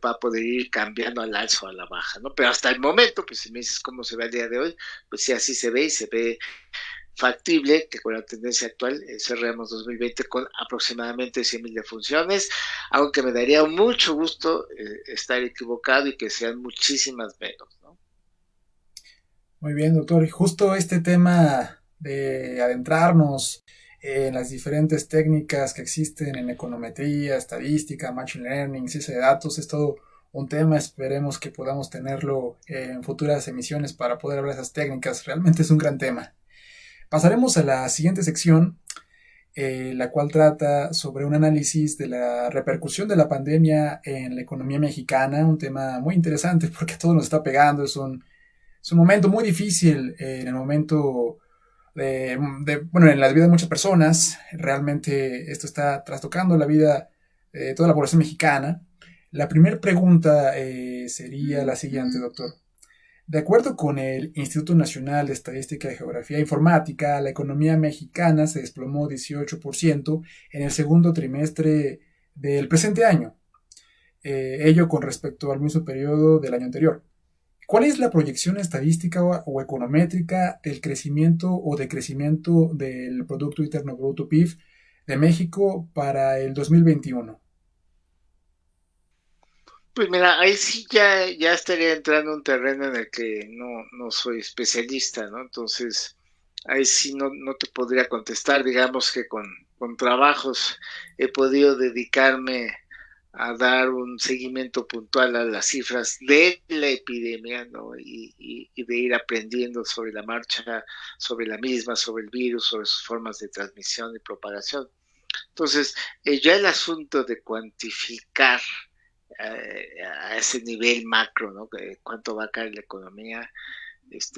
Speaker 2: a poder ir cambiando al alza o a la baja, ¿no? Pero hasta el momento, pues si me dices cómo se ve el día de hoy, pues sí, así se ve y se ve factible que con la tendencia actual cerremos 2020 con aproximadamente 100.000 defunciones, aunque me daría mucho gusto estar equivocado y que sean muchísimas menos, ¿no?
Speaker 1: Muy bien, doctor. Y justo este tema de adentrarnos en las diferentes técnicas que existen en econometría, estadística, machine learning, ciencia de datos, es todo un tema. Esperemos que podamos tenerlo en futuras emisiones para poder hablar de esas técnicas. Realmente es un gran tema. Pasaremos a la siguiente sección, la cual trata sobre un análisis de la repercusión de la pandemia en la economía mexicana, un tema muy interesante porque todo nos está pegando, es un momento muy difícil, en el momento bueno, en la vida de muchas personas. Realmente esto está trastocando la vida de toda la población mexicana. La primera pregunta sería la siguiente, doctor. De acuerdo con el Instituto Nacional de Estadística y Geografía Informática, la economía mexicana se desplomó 18% en el segundo trimestre del presente año, ello con respecto al mismo periodo del año anterior. ¿Cuál es la proyección estadística o econométrica del crecimiento o decrecimiento del Producto Interno Bruto PIB de México para el 2021?
Speaker 2: Pues mira, ahí sí ya estaría entrando en un terreno en el que no soy especialista, ¿no? Entonces, ahí sí no te podría contestar. Digamos que con trabajos he podido dedicarme a dar un seguimiento puntual a las cifras de la epidemia, ¿no? Y de ir aprendiendo sobre la marcha, sobre la misma, sobre el virus, sobre sus formas de transmisión y propagación. Entonces, ya el asunto de cuantificar a ese nivel macro, ¿no? Cuánto va a caer la economía,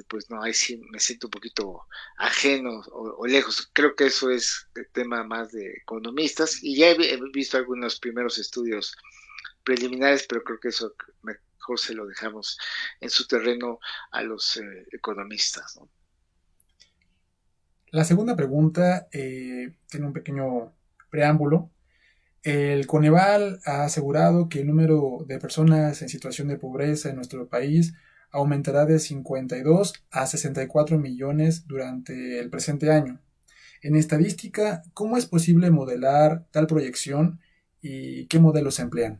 Speaker 2: pues no, ahí sí me siento un poquito ajeno o lejos. Creo que eso es el tema más de economistas y ya he visto algunos primeros estudios preliminares, pero creo que eso mejor se lo dejamos en su terreno a los economistas, ¿no?
Speaker 1: La segunda pregunta tiene un pequeño preámbulo. El Coneval ha asegurado que el número de personas en situación de pobreza en nuestro país aumentará de 52 a 64 millones durante el presente año. En estadística, ¿cómo es posible modelar tal proyección y qué modelos se emplean?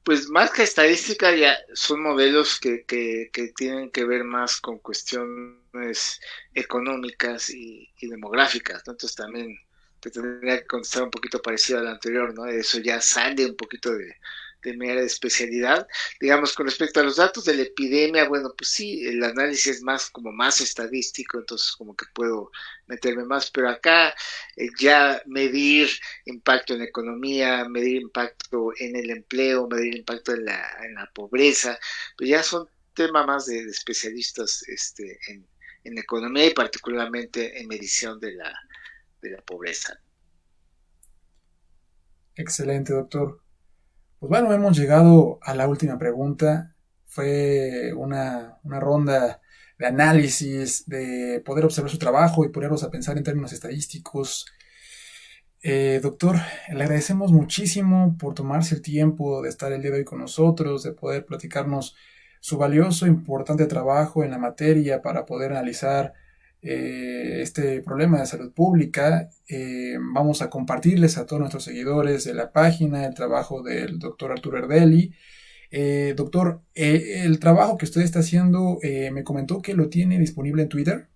Speaker 2: Pues más que estadística ya son modelos que tienen que ver más con cuestiones económicas y demográficas, ¿no? Entonces también te tendría que contestar un poquito parecido al anterior, ¿no? Eso ya sale un poquito de mi área de especialidad. Digamos, con respecto a los datos de la epidemia, bueno, pues sí, el análisis es más como más estadístico, entonces como que puedo meterme más, pero acá ya medir impacto en la economía, medir impacto en el empleo, medir impacto en la pobreza, pues ya son temas más de especialistas en economía y particularmente en medición de la pobreza.
Speaker 1: Excelente, doctor. Pues bueno, hemos llegado a la última pregunta. Fue una ronda de análisis, de poder observar su trabajo y ponernos a pensar en términos estadísticos. Doctor, le agradecemos muchísimo por tomarse el tiempo de estar el día de hoy con nosotros, de poder platicarnos su valioso e importante trabajo en la materia para poder analizar este problema de salud pública. Vamos a compartirles a todos nuestros seguidores de la página el trabajo del doctor Arturo Erdeli. Doctor, el trabajo que usted está haciendo, me comentó que lo tiene disponible en Twitter.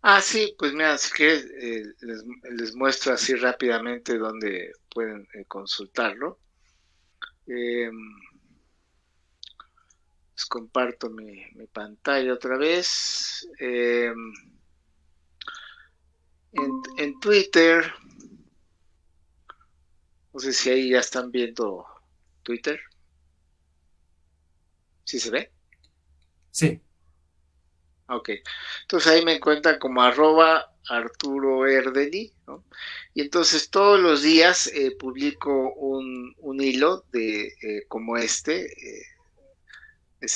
Speaker 2: Ah, sí, pues mira, si quieres, les muestro así rápidamente dónde pueden consultarlo. Eh, Les comparto mi pantalla otra vez. En Twitter, no sé si ahí ya están viendo Twitter. ¿Sí se ve?
Speaker 1: Sí.
Speaker 2: Ok. Entonces ahí me encuentran como arroba Arturo Erdeli, ¿no? Y entonces todos los días publico un hilo de como es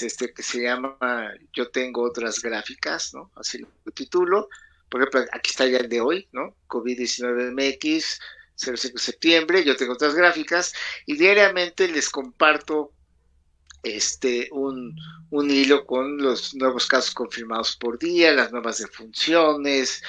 Speaker 2: este que se llama Yo tengo otras gráficas, ¿no? Así lo titulo. Por ejemplo, aquí está ya el de hoy, ¿no? COVID-19 MX, 05 de septiembre, yo tengo otras gráficas y diariamente les comparto un hilo con los nuevos casos confirmados por día, las nuevas defunciones,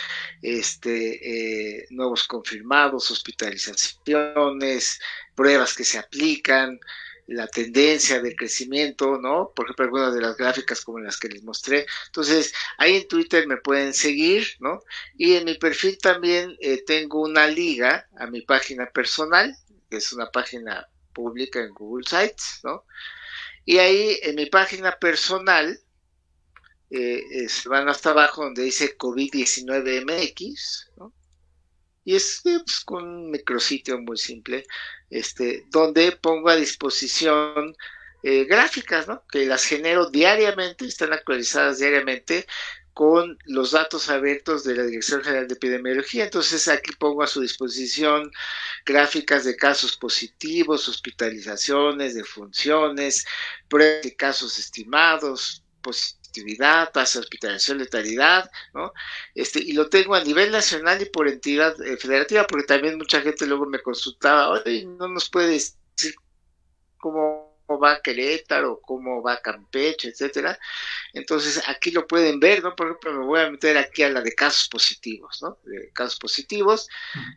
Speaker 2: nuevos confirmados, hospitalizaciones, pruebas que se aplican, la tendencia de crecimiento, ¿no? Por ejemplo, algunas de las gráficas como las que les mostré. Entonces, ahí en Twitter me pueden seguir, ¿no? Y en mi perfil también tengo una liga a mi página personal, que es una página pública en Google Sites, ¿no? Y ahí en mi página personal, van hasta abajo donde dice COVID-19 MX, ¿no? Y es pues, con un micrositio muy simple, donde pongo a disposición gráficas, ¿no? Que las genero diariamente, están actualizadas diariamente con los datos abiertos de la Dirección General de Epidemiología. Entonces aquí pongo a su disposición gráficas de casos positivos, hospitalizaciones, defunciones, pruebas de casos estimados, positividad, tasa de hospitalización, letalidad, ¿no? Y lo tengo a nivel nacional y por entidad federativa, porque también mucha gente luego me consultaba, oye, no nos puedes decir cómo va Querétaro, cómo va Campeche, etcétera. Entonces aquí lo pueden ver, ¿no? Por ejemplo, me voy a meter aquí a la de casos positivos, ¿no? De casos positivos.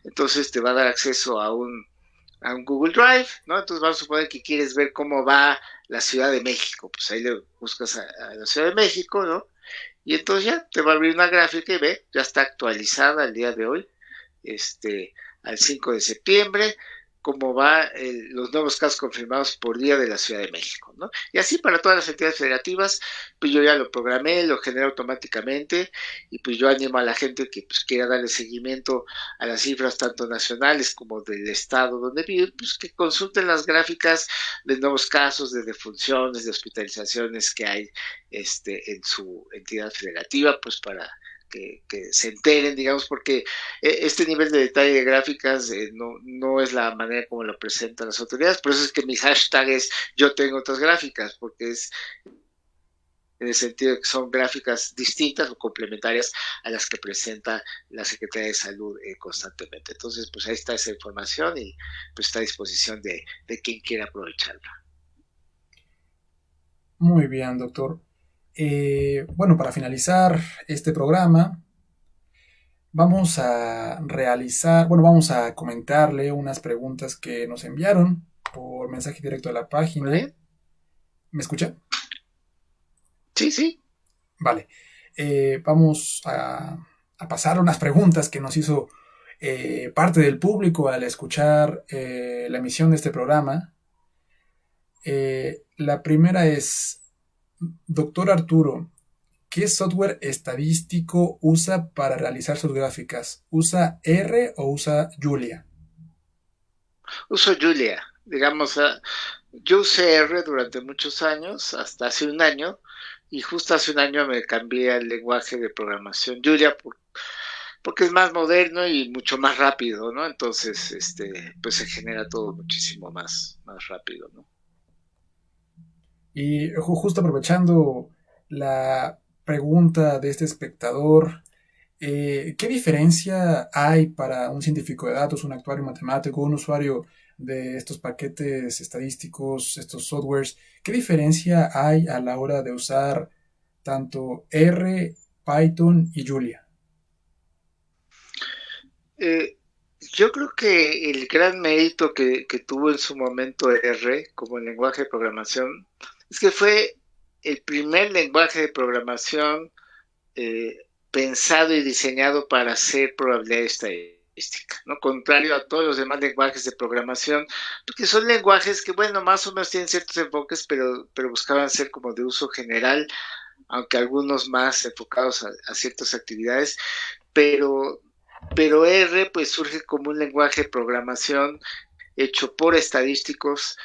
Speaker 2: Entonces te va a dar acceso a un Google Drive, ¿no? Entonces vamos a suponer que quieres ver cómo va la Ciudad de México. Pues ahí le buscas a la Ciudad de México, ¿no? y entonces ya te va a abrir una gráfica y ve, ya está actualizada al día de hoy, al 5 de septiembre, cómo va los nuevos casos confirmados por día de la Ciudad de México, ¿no? Y así para todas las entidades federativas, pues yo ya lo programé, lo generé automáticamente, y pues yo animo a la gente que pues quiera darle seguimiento a las cifras tanto nacionales como del estado donde vive, pues que consulten las gráficas de nuevos casos, de defunciones, de hospitalizaciones que hay en su entidad federativa, pues para que se enteren, digamos, porque este nivel de detalle de gráficas no es la manera como lo presentan las autoridades, por eso es que mi hashtag es yo tengo otras gráficas, porque es en el sentido de que son gráficas distintas o complementarias a las que presenta la Secretaría de Salud constantemente. Entonces, pues ahí está esa información y pues está a disposición de quien quiera aprovecharla.
Speaker 1: Muy bien, doctor. Bueno, para finalizar este programa, vamos a comentarle unas preguntas que nos enviaron por mensaje directo a la página. ¿Me escucha?
Speaker 2: Sí, sí.
Speaker 1: Vale. Vamos a pasar unas preguntas que nos hizo parte del público al escuchar la emisión de este programa. La primera es, doctor Arturo, ¿qué software estadístico usa para realizar sus gráficas? ¿Usa R o usa Julia?
Speaker 2: Uso Julia. Digamos, yo usé R durante muchos años, hasta hace un año, y justo hace un año me cambié al lenguaje de programación Julia porque es más moderno y mucho más rápido, ¿no? Entonces, pues se genera todo muchísimo más rápido, ¿no?
Speaker 1: Y justo aprovechando la pregunta de este espectador, ¿qué diferencia hay para un científico de datos, un actuario matemático, un usuario de estos paquetes estadísticos, estos softwares? ¿Qué diferencia hay a la hora de usar tanto R, Python y Julia?
Speaker 2: Eh, yo creo que el gran mérito que tuvo en su momento R como lenguaje de programación es que fue el primer lenguaje de programación pensado y diseñado para hacer probabilidad estadística, ¿no? Contrario a todos los demás lenguajes de programación, porque son lenguajes que, bueno, más o menos tienen ciertos enfoques, pero buscaban ser como de uso general, aunque algunos más enfocados a ciertas actividades, pero, pero R pues surge como un lenguaje de programación hecho por estadísticos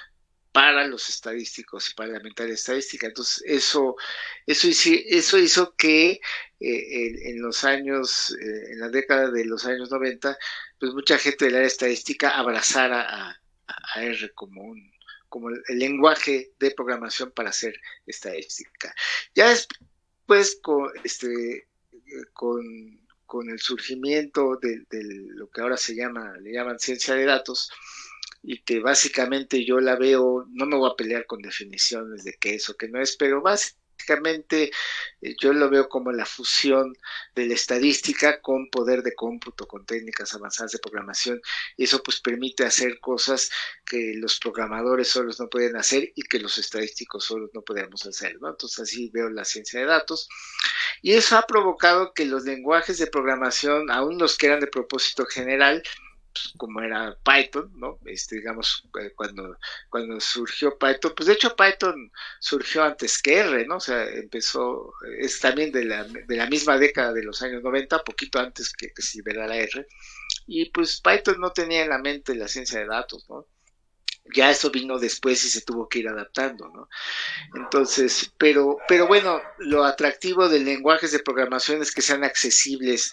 Speaker 2: para los estadísticos y para la estadística. Entonces, eso hizo que en los años, en la década de los años 90, pues mucha gente del área estadística abrazara a R como el lenguaje de programación para hacer estadística. Ya después, con el surgimiento de lo que ahora le llaman ciencia de datos, y que básicamente yo la veo, no me voy a pelear con definiciones de qué es o qué no es, pero básicamente yo lo veo como la fusión de la estadística con poder de cómputo, con técnicas avanzadas de programación, y eso pues permite hacer cosas que los programadores solos no pueden hacer y que los estadísticos solos no podemos hacer, ¿no? Entonces así veo la ciencia de datos, y eso ha provocado que los lenguajes de programación, aún los que eran de propósito general, como era Python, ¿no? Digamos, cuando surgió Python, pues de hecho Python surgió antes que R, ¿no? O sea, empezó, es también de la misma década de los años 90, poquito antes que se liberara R, y pues Python no tenía en la mente la ciencia de datos, ¿no? Ya eso vino después y se tuvo que ir adaptando, ¿no? Entonces, pero bueno, lo atractivo de lenguajes de programación es que sean accesibles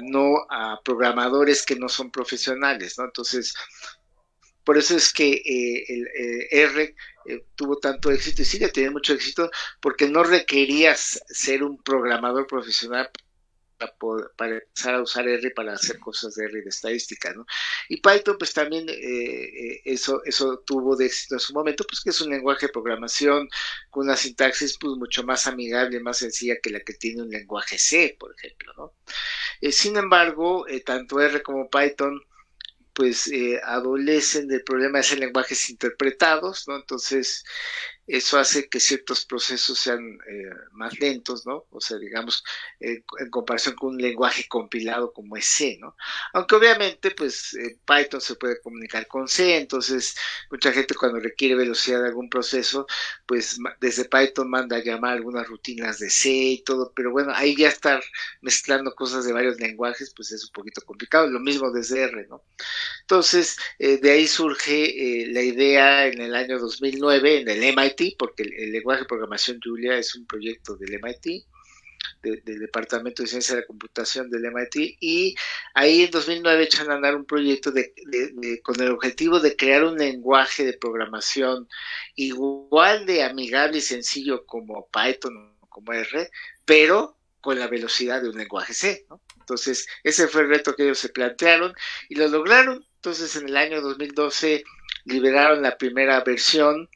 Speaker 2: no a programadores que no son profesionales, ¿no? Entonces, por eso es que el R tuvo tanto éxito y sigue teniendo mucho éxito porque no requerías ser un programador profesional para empezar a usar R para hacer cosas de R y de estadística, ¿no? Y Python, pues también eso tuvo de éxito en su momento, pues que es un lenguaje de programación con una sintaxis pues mucho más amigable, más sencilla que la que tiene un lenguaje C, por ejemplo, ¿no? Sin embargo, tanto R como Python pues adolecen del problema de ser lenguajes interpretados, ¿no? Entonces, eso hace que ciertos procesos sean más lentos, ¿no? O sea, digamos, en comparación con un lenguaje compilado como es C, ¿no? Aunque obviamente, pues, Python se puede comunicar con C, entonces mucha gente cuando requiere velocidad de algún proceso, pues desde Python manda a llamar algunas rutinas de C y todo, pero bueno, ahí ya estar mezclando cosas de varios lenguajes, pues es un poquito complicado, lo mismo desde R, ¿no? Entonces, de ahí surge la idea en el año 2009 en el MIT, porque el lenguaje de programación Julia es un proyecto del MIT, del Departamento de Ciencia de la Computación del MIT, y ahí en 2009 echan a andar un proyecto con el objetivo de crear un lenguaje de programación igual de amigable y sencillo como Python o como R, pero con la velocidad de un lenguaje C, ¿no? Entonces, ese fue el reto que ellos se plantearon y lo lograron. Entonces, en el año 2012 liberaron la primera versión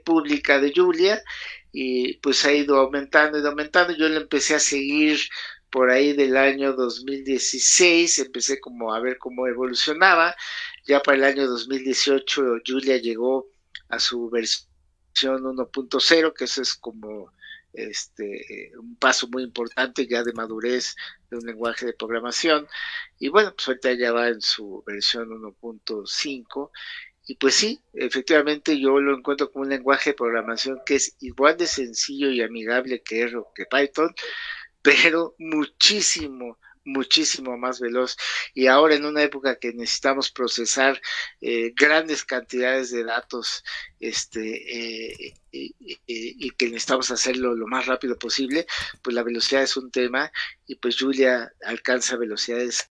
Speaker 2: pública de Julia y pues ha ido aumentando y aumentando. Yo le empecé a seguir por ahí del año 2016, empecé como a ver cómo evolucionaba. Ya para el año 2018 Julia llegó a su versión 1.0, que eso es como un paso muy importante ya de madurez de un lenguaje de programación. Y bueno, pues ahorita ya va en su versión 1.5 y pues sí, efectivamente yo lo encuentro como un lenguaje de programación que es igual de sencillo y amigable que R o que Python, pero muchísimo, muchísimo más veloz. Y ahora en una época que necesitamos procesar grandes cantidades de datos y que necesitamos hacerlo lo más rápido posible, pues la velocidad es un tema y pues Julia alcanza velocidades